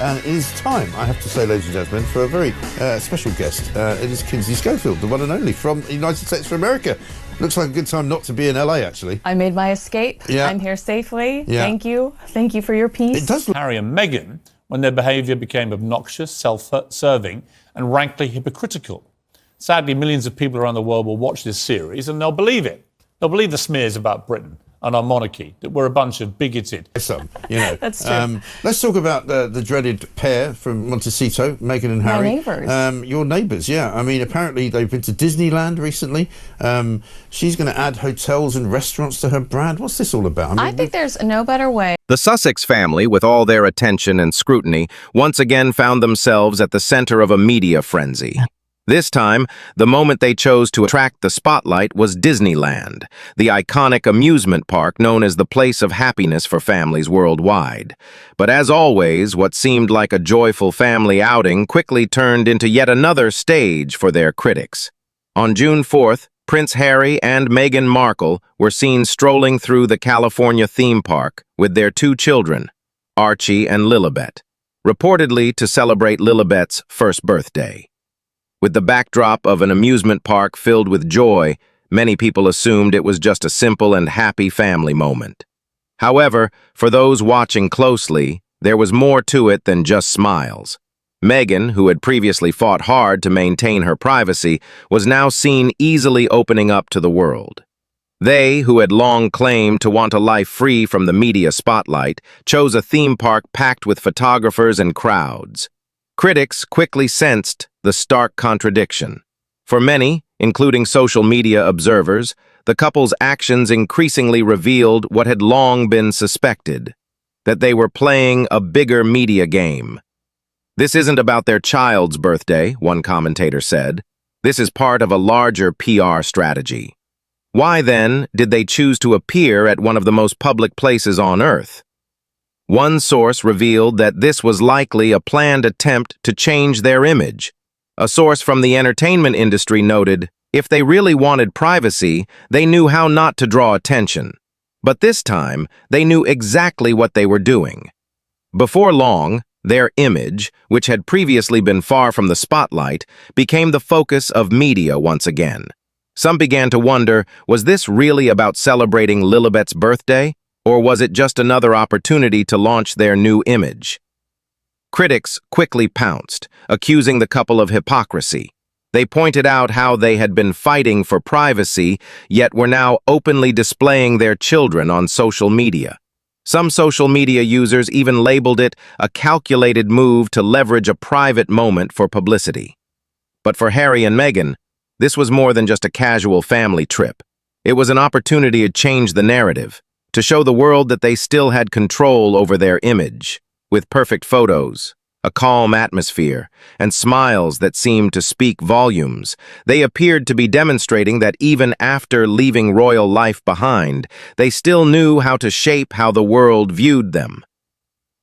And it is time, I have to say, ladies and gentlemen, for a very special guest. It is Kinsey Schofield, the one and only from the United States of America. Looks like a good time not to be in LA, actually. I made my escape. Yeah. I'm here safely. Yeah. Thank you. Thank you for your peace. It does look... Harry and Meghan, when their behaviour became obnoxious, self-serving and rankly hypocritical. Sadly, millions of people around the world will watch this series and they'll believe it. They'll believe the smears about Britain and our monarchy, that we're a bunch of bigoted... Some, you know. That's true. Let's talk about the dreaded pair from Montecito, Meghan and Harry. My neighbours. Your neighbours, yeah. I mean, apparently they've been to Disneyland recently. She's going to add hotels and restaurants to her brand. What's this all about? I think there's no better way. The Sussex family, with all their attention and scrutiny, once again found themselves at the center of a media frenzy. This time, the moment they chose to attract the spotlight was Disneyland, the iconic amusement park known as the place of happiness for families worldwide. But as always, what seemed like a joyful family outing quickly turned into yet another stage for their critics. On June 4th, Prince Harry and Meghan Markle were seen strolling through the California theme park with their two children, Archie and Lilibet, reportedly to celebrate Lilibet's first birthday. With the backdrop of an amusement park filled with joy, many people assumed it was just a simple and happy family moment. However, for those watching closely, there was more to it than just smiles. Meghan, who had previously fought hard to maintain her privacy, was now seen easily opening up to the world. They, who had long claimed to want a life free from the media spotlight, chose a theme park packed with photographers and crowds. Critics quickly sensed the stark contradiction. For many, including social media observers, the couple's actions increasingly revealed what had long been suspected, that they were playing a bigger media game. This isn't about their child's birthday, one commentator said. This is part of a larger PR strategy. Why, then, did they choose to appear at one of the most public places on Earth? One source revealed that this was likely a planned attempt to change their image. A source from the entertainment industry noted, if they really wanted privacy, they knew how not to draw attention. But this time, they knew exactly what they were doing. Before long, their image, which had previously been far from the spotlight, became the focus of media once again. Some began to wonder, was this really about celebrating Lilibet's birthday? Or was it just another opportunity to launch their new image? Critics quickly pounced, accusing the couple of hypocrisy. They pointed out how they had been fighting for privacy, yet were now openly displaying their children on social media. Some social media users even labeled it a calculated move to leverage a private moment for publicity. But for Harry and Meghan, this was more than just a casual family trip. It was an opportunity to change the narrative, to show the world that they still had control over their image, with perfect photos, a calm atmosphere, and smiles that seemed to speak volumes. They appeared to be demonstrating that even after leaving royal life behind, they still knew how to shape how the world viewed them.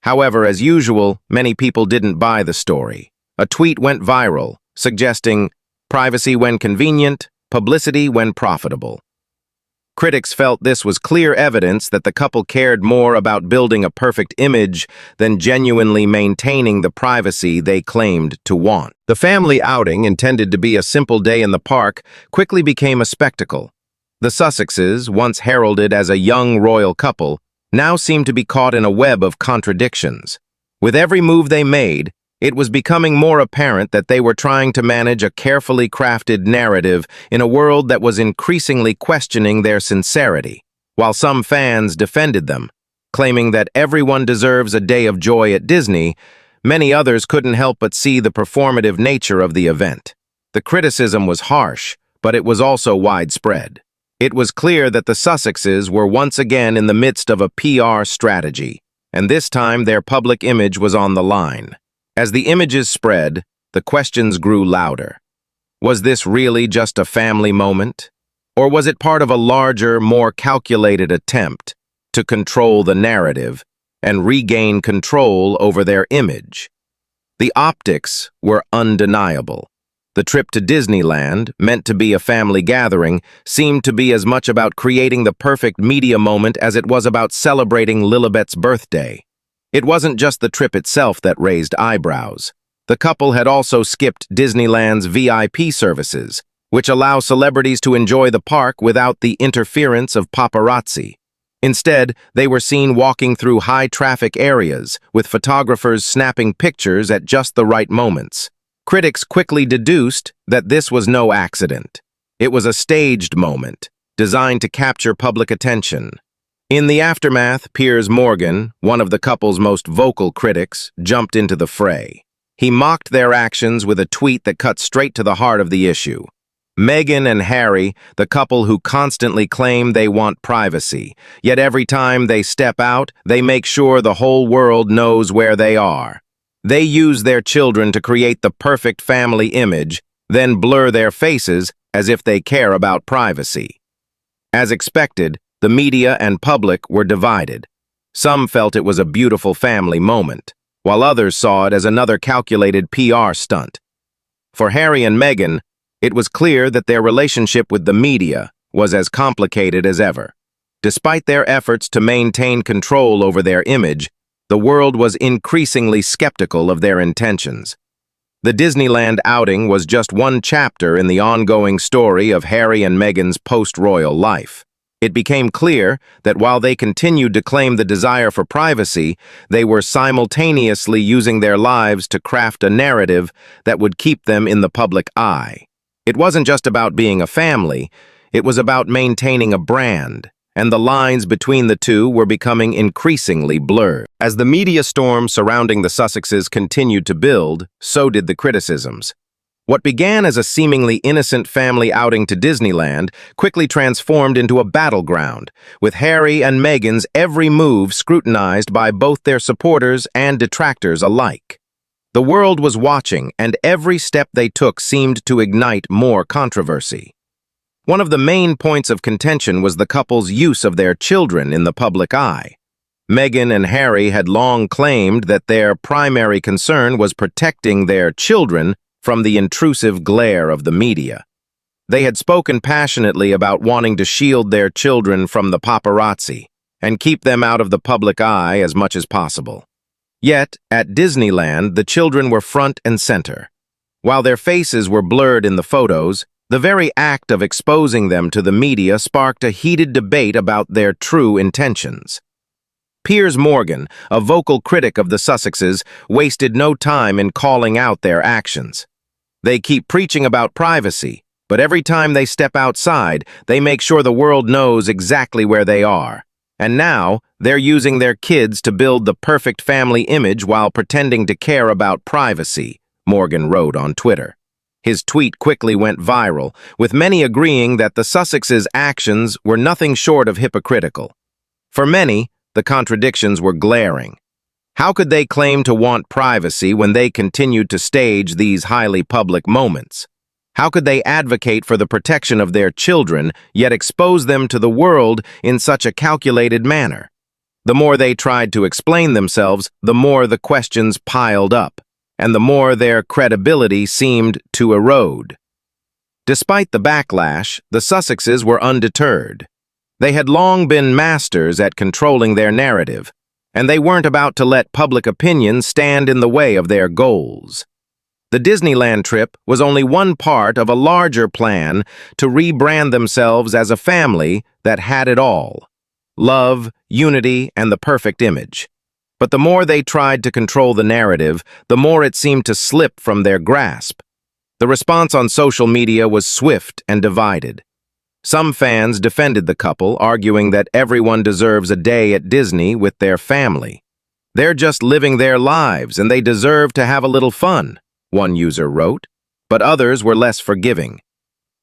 However, as usual, many people didn't buy the story. A tweet went viral, suggesting privacy when convenient, publicity when profitable. Critics felt this was clear evidence that the couple cared more about building a perfect image than genuinely maintaining the privacy they claimed to want. The family outing, intended to be a simple day in the park, quickly became a spectacle. The Sussexes, once heralded as a young royal couple, now seemed to be caught in a web of contradictions. With every move they made, it was becoming more apparent that they were trying to manage a carefully crafted narrative in a world that was increasingly questioning their sincerity, while some fans defended them, claiming that everyone deserves a day of joy at Disney. Many others couldn't help but see the performative nature of the event. The criticism was harsh, but it was also widespread. It was clear that the Sussexes were once again in the midst of a PR strategy, and this time their public image was on the line. As the images spread, the questions grew louder. Was this really just a family moment? Or was it part of a larger, more calculated attempt to control the narrative and regain control over their image? The optics were undeniable. The trip to Disneyland, meant to be a family gathering, seemed to be as much about creating the perfect media moment as it was about celebrating Lilibet's birthday. It wasn't just the trip itself that raised eyebrows. The couple had also skipped Disneyland's VIP services, which allow celebrities to enjoy the park without the interference of paparazzi. Instead, they were seen walking through high-traffic areas, with photographers snapping pictures at just the right moments. Critics quickly deduced that this was no accident. It was a staged moment, designed to capture public attention. In the aftermath, Piers, one of the couple's most vocal critics, jumped into the fray. He mocked their actions with a tweet that cut straight to the heart of the issue. Meghan and Harry, the couple who constantly claim they want privacy, yet every time they step out, they make sure the whole world knows where they are. They use their children to create the perfect family image, then blur their faces as if they care about privacy. As expected, the media and public were divided. Some felt it was a beautiful family moment, while others saw it as another calculated PR stunt. For Harry and Meghan, it was clear that their relationship with the media was as complicated as ever. Despite their efforts to maintain control over their image, the world was increasingly skeptical of their intentions. The Disneyland outing was just one chapter in the ongoing story of Harry and Meghan's post-royal life. It became clear that while they continued to claim the desire for privacy, they were simultaneously using their lives to craft a narrative that would keep them in the public eye. It wasn't just about being a family, it was about maintaining a brand, and the lines between the two were becoming increasingly blurred. As the media storm surrounding the Sussexes continued to build, so did the criticisms. What began as a seemingly innocent family outing to Disneyland quickly transformed into a battleground, with Harry and Meghan's every move scrutinized by both their supporters and detractors alike. The world was watching, and every step they took seemed to ignite more controversy. One of the main points of contention was the couple's use of their children in the public eye. Meghan and Harry had long claimed that their primary concern was protecting their children from the intrusive glare of the media. They had spoken passionately about wanting to shield their children from the paparazzi and keep them out of the public eye as much as possible. Yet, at Disneyland, the children were front and center. While their faces were blurred in the photos, the very act of exposing them to the media sparked a heated debate about their true intentions. Piers, a vocal critic of the Sussexes, wasted no time in calling out their actions. They keep preaching about privacy, but every time they step outside, they make sure the world knows exactly where they are. And now, they're using their kids to build the perfect family image while pretending to care about privacy, Morgan wrote on Twitter. His tweet quickly went viral, with many agreeing that the Sussexes' actions were nothing short of hypocritical. For many, the contradictions were glaring. How could they claim to want privacy when they continued to stage these highly public moments? How could they advocate for the protection of their children, yet expose them to the world in such a calculated manner? The more they tried to explain themselves, the more the questions piled up, and the more their credibility seemed to erode. Despite the backlash, the Sussexes were undeterred. They had long been masters at controlling their narrative, and they weren't about to let public opinion stand in the way of their goals. The Disneyland trip was only one part of a larger plan to rebrand themselves as a family that had it all: love, unity, and the perfect image. But the more they tried to control the narrative, the more it seemed to slip from their grasp. The response on social media was swift and divided. Some fans defended the couple, arguing that everyone deserves a day at Disney with their family. They're just living their lives and they deserve to have a little fun, one user wrote, but others were less forgiving.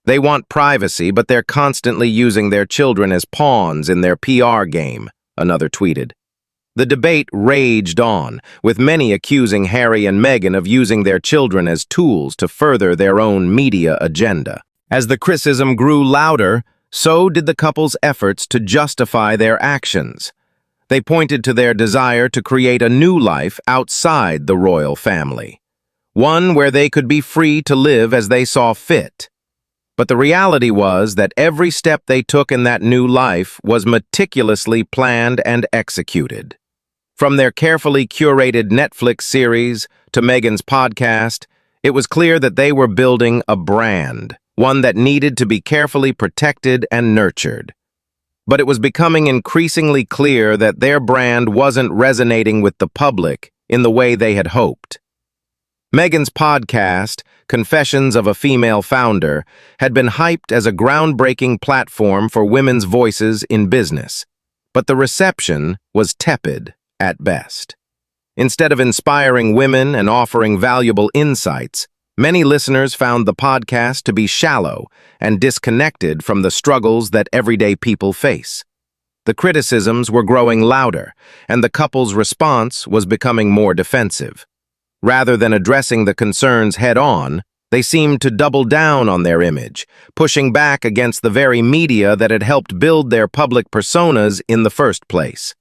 They want privacy, but they're constantly using their children as pawns in their PR game, another tweeted. The debate raged on, with many accusing Harry and Meghan of using their children as tools to further their own media agenda. As the criticism grew louder, so did the couple's efforts to justify their actions. They pointed to their desire to create a new life outside the royal family, one where they could be free to live as they saw fit. But the reality was that every step they took in that new life was meticulously planned and executed. From their carefully curated Netflix series to Meghan's podcast, it was clear that they were building a brand, one that needed to be carefully protected and nurtured. But it was becoming increasingly clear that their brand wasn't resonating with the public in the way they had hoped. Meghan's podcast, Confessions of a Female Founder, had been hyped as a groundbreaking platform for women's voices in business, but the reception was tepid at best. Instead of inspiring women and offering valuable insights, many listeners found the podcast to be shallow and disconnected from the struggles that everyday people face. The criticisms were growing louder, and the couple's response was becoming more defensive. Rather than addressing the concerns head-on, they seemed to double down on their image, pushing back against the very media that had helped build their public personas in the first place.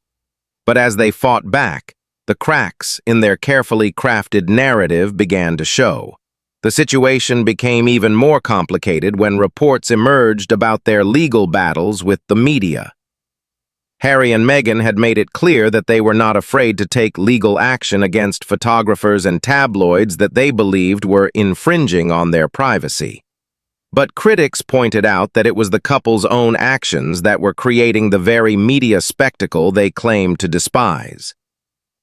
But as they fought back, the cracks in their carefully crafted narrative began to show. The situation became even more complicated when reports emerged about their legal battles with the media. Harry and Meghan had made it clear that they were not afraid to take legal action against photographers and tabloids that they believed were infringing on their privacy. But critics pointed out that it was the couple's own actions that were creating the very media spectacle they claimed to despise.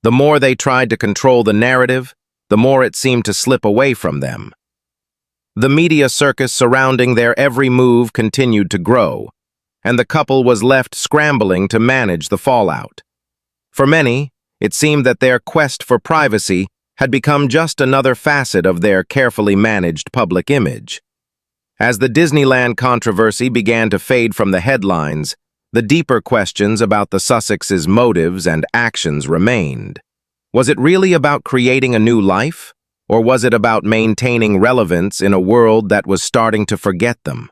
The more they tried to control the narrative, the more it seemed to slip away from them. The media circus surrounding their every move continued to grow, and the couple was left scrambling to manage the fallout. For many, it seemed that their quest for privacy had become just another facet of their carefully managed public image. As the Disneyland controversy began to fade from the headlines, the deeper questions about the Sussexes' motives and actions remained. Was it really about creating a new life, or was it about maintaining relevance in a world that was starting to forget them?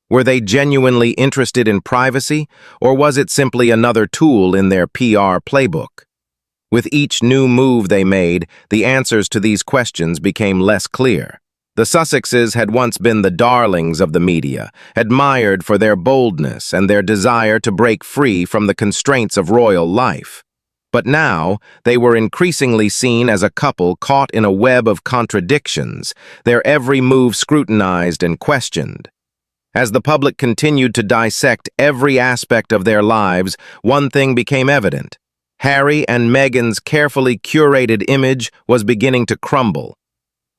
Were they genuinely interested in privacy, or was it simply another tool in their PR playbook? With each new move they made, the answers to these questions became less clear. The Sussexes had once been the darlings of the media, admired for their boldness and their desire to break free from the constraints of royal life. But now, they were increasingly seen as a couple caught in a web of contradictions, their every move scrutinized and questioned. As the public continued to dissect every aspect of their lives, one thing became evident. Harry and Meghan's carefully curated image was beginning to crumble.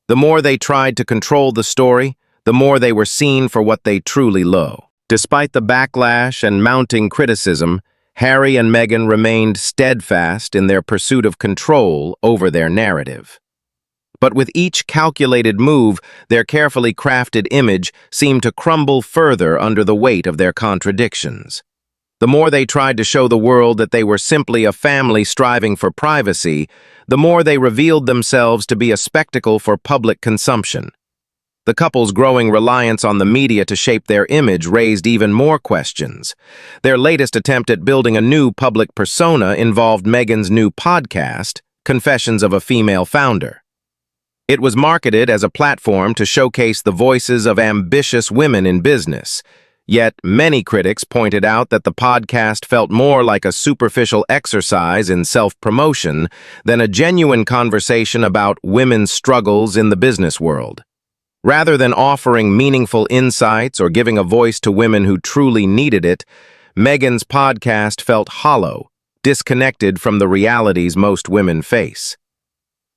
The more they tried to control the story, the more they were seen for what they truly low. Despite the backlash and mounting criticism, Harry and Meghan remained steadfast in their pursuit of control over their narrative. But with each calculated move, their carefully crafted image seemed to crumble further under the weight of their contradictions. The more they tried to show the world that they were simply a family striving for privacy, the more they revealed themselves to be a spectacle for public consumption. The couple's growing reliance on the media to shape their image raised even more questions. Their latest attempt at building a new public persona involved Meghan's new podcast, Confessions of a Female Founder. It was marketed as a platform to showcase the voices of ambitious women in business. Yet, many critics pointed out that the podcast felt more like a superficial exercise in self-promotion than a genuine conversation about women's struggles in the business world. Rather than offering meaningful insights or giving a voice to women who truly needed it, Meghan's podcast felt hollow, disconnected from the realities most women face.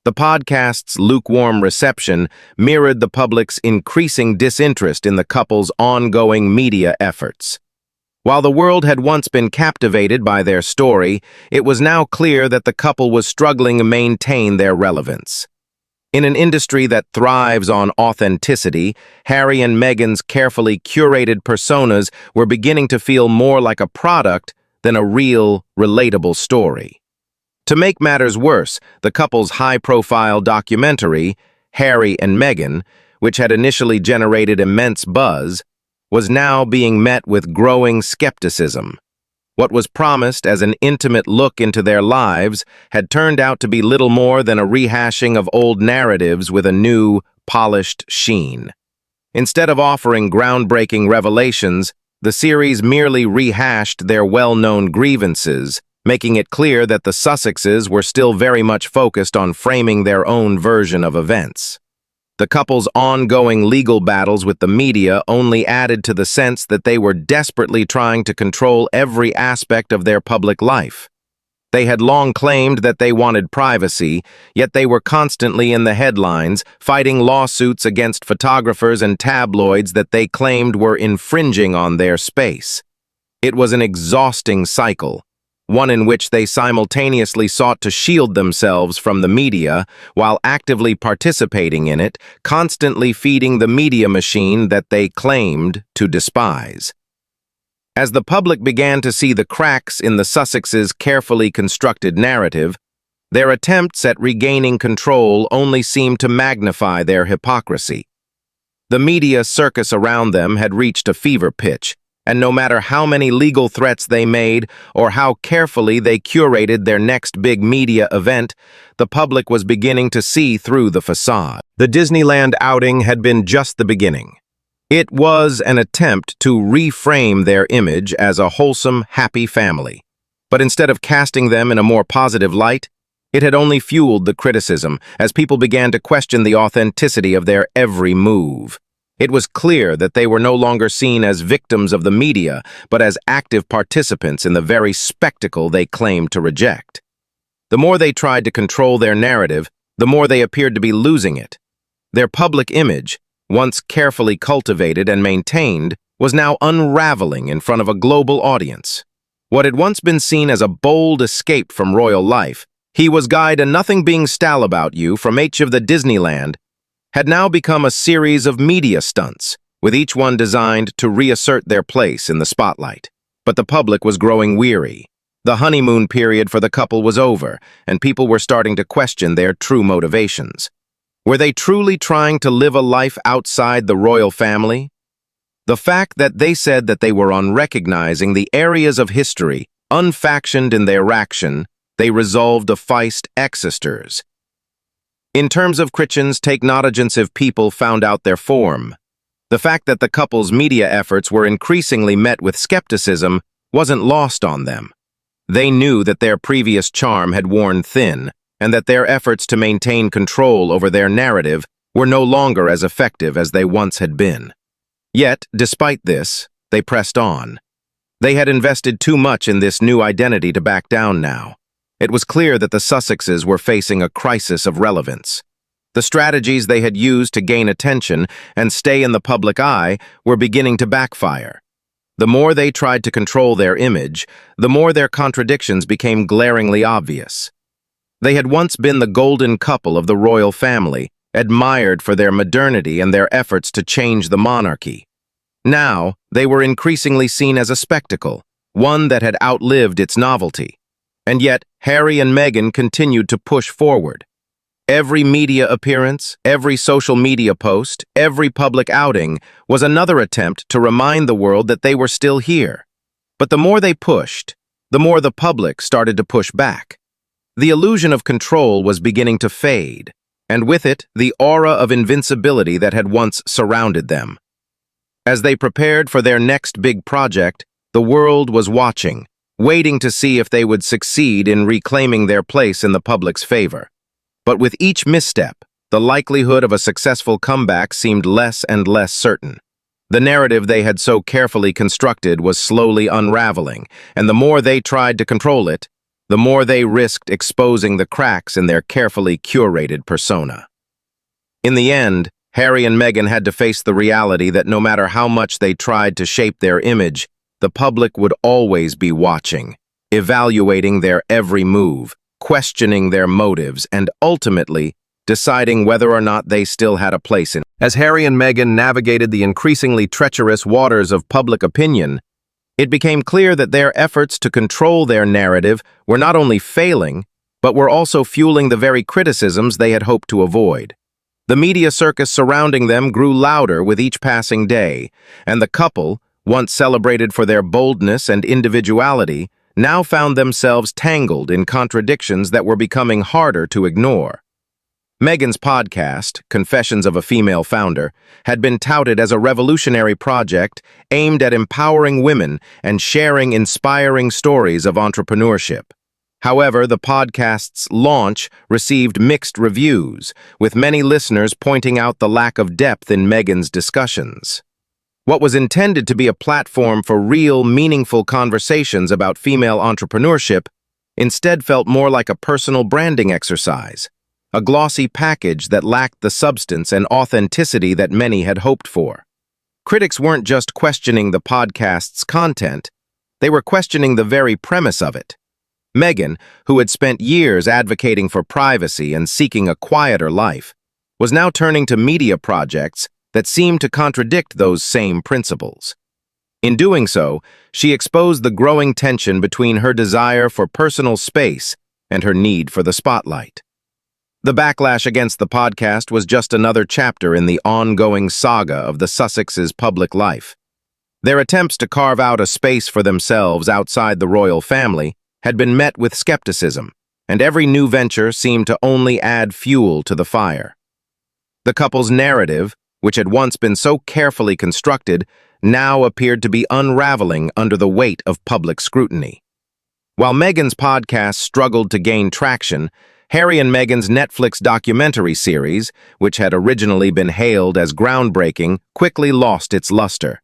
The podcast's lukewarm reception mirrored the public's increasing disinterest in the couple's ongoing media efforts. While the world had once been captivated by their story, it was now clear that the couple was struggling to maintain their relevance. In an industry that thrives on authenticity, Harry and Meghan's carefully curated personas were beginning to feel more like a product than a real, relatable story. To make matters worse, the couple's high-profile documentary, Harry and Meghan, which had initially generated immense buzz, was now being met with growing skepticism. What was promised as an intimate look into their lives had turned out to be little more than a rehashing of old narratives with a new, polished sheen. Instead of offering groundbreaking revelations, the series merely rehashed their well-known grievances, making it clear that the Sussexes were still very much focused on framing their own version of events. The couple's ongoing legal battles with the media only added to the sense that they were desperately trying to control every aspect of their public life. They had long claimed that they wanted privacy, yet they were constantly in the headlines, fighting lawsuits against photographers and tabloids that they claimed were infringing on their space. It was an exhausting cycle, one in which they simultaneously sought to shield themselves from the media while actively participating in it, constantly feeding the media machine that they claimed to despise. As the public began to see the cracks in the Sussexes' carefully constructed narrative, their attempts at regaining control only seemed to magnify their hypocrisy. The media circus around them had reached a fever pitch, and no matter how many legal threats they made or how carefully they curated their next big media event, the public was beginning to see through the facade. The Disneyland outing had been just the beginning. It was an attempt to reframe their image as a wholesome, happy family. But instead of casting them in a more positive light, it had only fueled the criticism as people began to question the authenticity of their every move. It was clear that they were no longer seen as victims of the media, but as active participants in the very spectacle they claimed to reject. The more they tried to control their narrative, the more they appeared to be losing it. Their public image, once carefully cultivated and maintained, was now unraveling in front of a global audience. What had once been seen as a bold escape from royal life, he was guide and nothing being style about you from H of the Disneyland, had now become a series of media stunts, with each one designed to reassert their place in the spotlight. But the public was growing weary. The honeymoon period for the couple was over, and people were starting to question their true motivations. Were they truly trying to live a life outside the royal family? The fact that they said that they were on recognizing the areas of history, unfactioned in their action, they resolved to feist existers. In terms of Christians, take nonagents of people found out their form. The fact that the couple's media efforts were increasingly met with skepticism wasn't lost on them. They knew that their previous charm had worn thin, and that their efforts to maintain control over their narrative were no longer as effective as they once had been. Yet, despite this, they pressed on. They had invested too much in this new identity to back down now. It was clear that the Sussexes were facing a crisis of relevance. The strategies they had used to gain attention and stay in the public eye were beginning to backfire. The more they tried to control their image, the more their contradictions became glaringly obvious. They had once been the golden couple of the royal family, admired for their modernity and their efforts to change the monarchy. Now, they were increasingly seen as a spectacle, one that had outlived its novelty. And yet, Harry and Meghan continued to push forward. Every media appearance, every social media post, every public outing was another attempt to remind the world that they were still here. But the more they pushed, the more the public started to push back. The illusion of control was beginning to fade, and with it, the aura of invincibility that had once surrounded them. As they prepared for their next big project, the world was watching, waiting to see if they would succeed in reclaiming their place in the public's favor. But with each misstep, the likelihood of a successful comeback seemed less and less certain. The narrative they had so carefully constructed was slowly unraveling, and the more they tried to control it, the more they risked exposing the cracks in their carefully curated persona. In the end, Harry and Meghan had to face the reality that no matter how much they tried to shape their image, the public would always be watching, evaluating their every move, questioning their motives, and ultimately deciding whether or not they still had a place in. As Harry and Meghan navigated the increasingly treacherous waters of public opinion, it became clear that their efforts to control their narrative were not only failing, but were also fueling the very criticisms they had hoped to avoid. The media circus surrounding them grew louder with each passing day, and the couple, once celebrated for their boldness and individuality, now found themselves tangled in contradictions that were becoming harder to ignore. Meghan's podcast, Confessions of a Female Founder, had been touted as a revolutionary project aimed at empowering women and sharing inspiring stories of entrepreneurship. However, the podcast's launch received mixed reviews, with many listeners pointing out the lack of depth in Meghan's discussions. What was intended to be a platform for real, meaningful conversations about female entrepreneurship instead felt more like a personal branding exercise, a glossy package that lacked the substance and authenticity that many had hoped for. Critics weren't just questioning the podcast's content, they were questioning the very premise of it. Meghan, who had spent years advocating for privacy and seeking a quieter life, was now turning to media projects that seemed to contradict those same principles. In doing so, she exposed the growing tension between her desire for personal space and her need for the spotlight. The backlash against the podcast was just another chapter in the ongoing saga of the Sussexes' public life. Their attempts to carve out a space for themselves outside the royal family had been met with skepticism, and every new venture seemed to only add fuel to the fire. The couple's narrative, which had once been so carefully constructed, now appeared to be unraveling under the weight of public scrutiny. While Meghan's podcast struggled to gain traction, Harry and Meghan's Netflix documentary series, which had originally been hailed as groundbreaking, quickly lost its luster.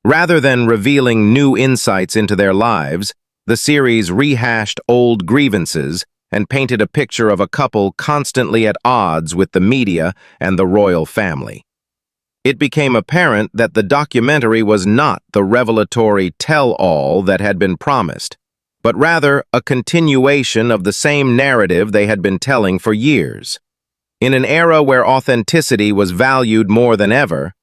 Rather than revealing new insights into their lives, the series rehashed old grievances and painted a picture of a couple constantly at odds with the media and the royal family. It became apparent that the documentary was not the revelatory tell-all that had been promised, but rather a continuation of the same narrative they had been telling for years. In an era where authenticity was valued more than ever,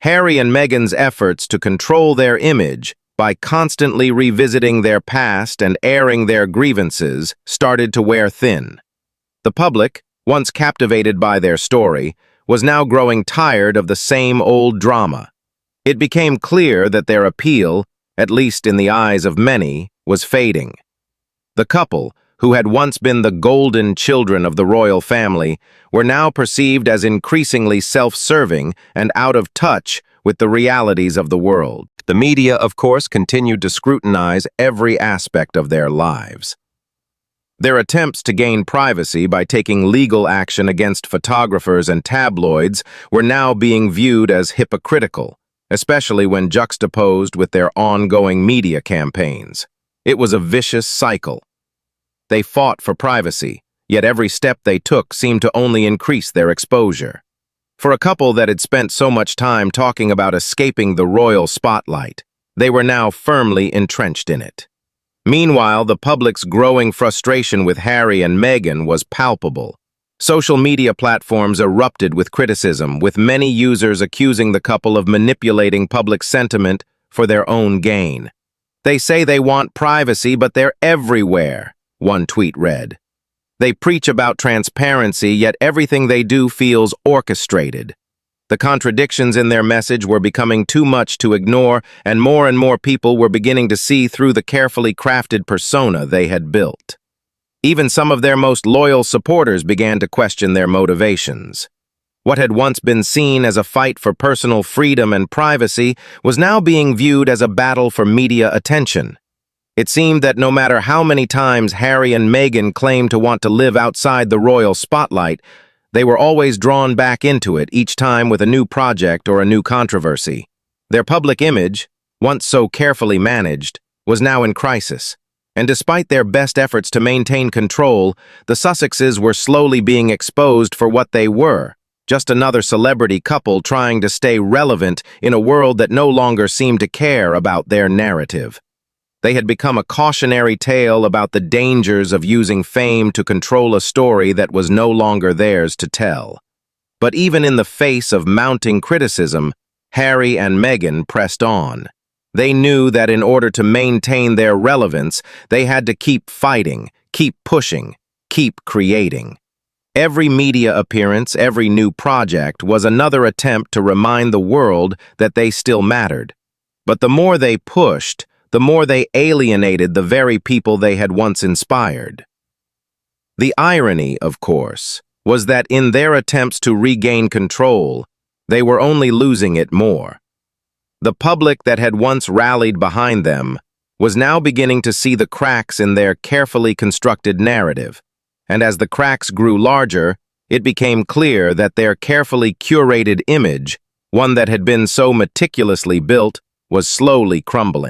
Harry and Meghan's efforts to control their image by constantly revisiting their past and airing their grievances started to wear thin. The public, once captivated by their story, was now growing tired of the same old drama. It became clear that their appeal, at least in the eyes of many, was fading. The couple, who had once been the golden children of the royal family, were now perceived as increasingly self-serving and out of touch with the realities of the world. The media, of course, continued to scrutinize every aspect of their lives. Their attempts to gain privacy by taking legal action against photographers and tabloids were now being viewed as hypocritical, especially when juxtaposed with their ongoing media campaigns. It was a vicious cycle. They fought for privacy, yet every step they took seemed to only increase their exposure. For a couple that had spent so much time talking about escaping the royal spotlight, they were now firmly entrenched in it. Meanwhile, the public's growing frustration with Harry and Meghan was palpable. Social media platforms erupted with criticism, with many users accusing the couple of manipulating public sentiment for their own gain. "They say they want privacy, but they're everywhere," one tweet read. "They preach about transparency, yet everything they do feels orchestrated." The contradictions in their message were becoming too much to ignore, and more people were beginning to see through the carefully crafted persona they had built. Even some of their most loyal supporters began to question their motivations. What had once been seen as a fight for personal freedom and privacy was now being viewed as a battle for media attention. It seemed that no matter how many times Harry and Meghan claimed to want to live outside the royal spotlight, they were always drawn back into it each time with a new project or a new controversy. Their public image, once so carefully managed, was now in crisis. And despite their best efforts to maintain control, the Sussexes were slowly being exposed for what they were, just another celebrity couple trying to stay relevant in a world that no longer seemed to care about their narrative. They had become a cautionary tale about the dangers of using fame to control a story that was no longer theirs to tell. But even in the face of mounting criticism, Harry and Meghan pressed on. They knew that in order to maintain their relevance, they had to keep fighting, keep pushing, keep creating. Every media appearance, every new project was another attempt to remind the world that they still mattered. But the more they pushed, the more they alienated the very people they had once inspired. The irony, of course, was that in their attempts to regain control, they were only losing it more. The public that had once rallied behind them was now beginning to see the cracks in their carefully constructed narrative. And as the cracks grew larger, it became clear that their carefully curated image, one that had been so meticulously built, was slowly crumbling.